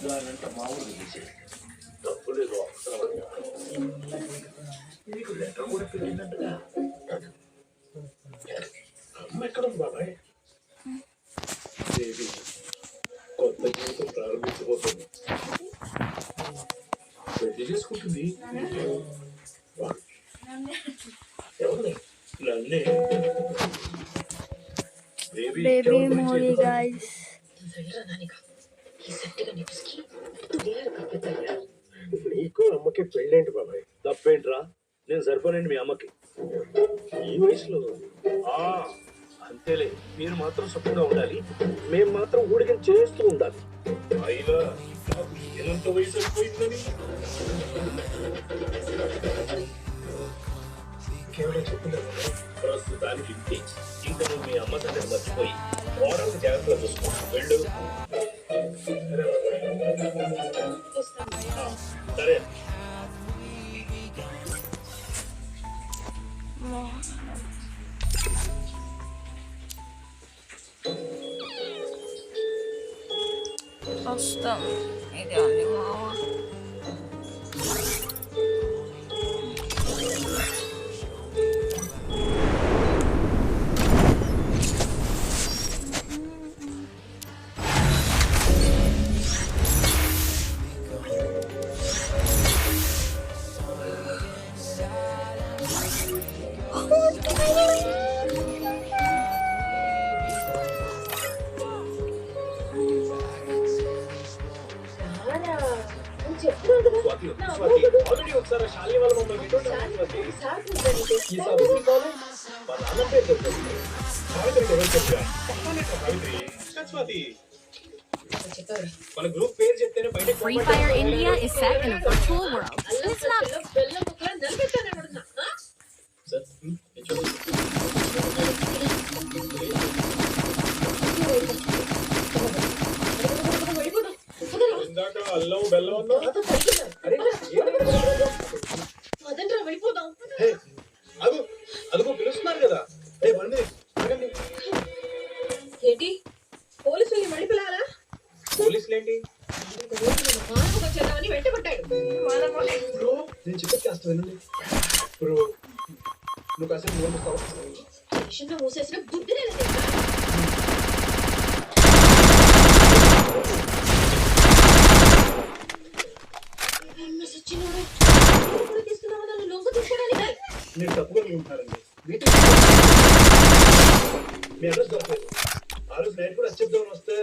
దానంట మామూలు తీసేది తప్పు లేదు. నీకు లెటర్ కూడా పెరిగినట్టుగా అమ్మ ఎక్కడ ఉంది బాబాయ్? దేవి కొత్త జీవితం ప్రారంభించబోతుంది. పెళ్లి చేసుకుంటుంది. ఎవరిని? నన్నే. Baby Molly, guys. నీకు అమ్మకి పెళ్ళేంటి బాబాయ్? తప్పేంట్రా? నేను సరిపోనండి మీ అమ్మకి ఈ వయసులో. అంతేలే, మీరు మాత్రం సుఖంగా ఉండాలి, మేము మాత్రం ఊడికం చేస్తూ ఉండాలి. అయినా ఎంత వయసు అయిపోయిందని కేవలం చెప్తున్నాను. ప్రస్తుతానికి ఇంటి ఇంకా నువ్వు మీ అమ్మ తండ్రిని మర్చిపోయి ఓడకు జాగ్రత్తగా చూసుకో. వెళ్ళు. సరే. వస్తాం. ఇది అండి మామ. ఆల్రెడీ ఒకసారి శాలిని వాళ్ళ మమ్మల్ని మన గ్రూప్ పేరు చెప్తేనే బయట Free Fire India is set in a virtual world. It's not ఇందాక అల్లం బెల్లం అదిగో పిలుస్తున్నారు కదా. ఏంటి పోలీసుల్ని మడిపిలాలా? పోలీసులు ఏంటి? వచ్చేదామని వెంటబడ్డాడు. నేను చెప్పేది కాస్త వినండి. ఇప్పుడు నువ్వు కాసేపు స్టేషన్లో మూసేసిన బుద్ధి లేదు. నేను తప్పుగా ఉంటారండి. మీ అడ్రస్ దొరకలేదు. ఆ రోజు నైట్ కూడా చెప్దామని వస్తే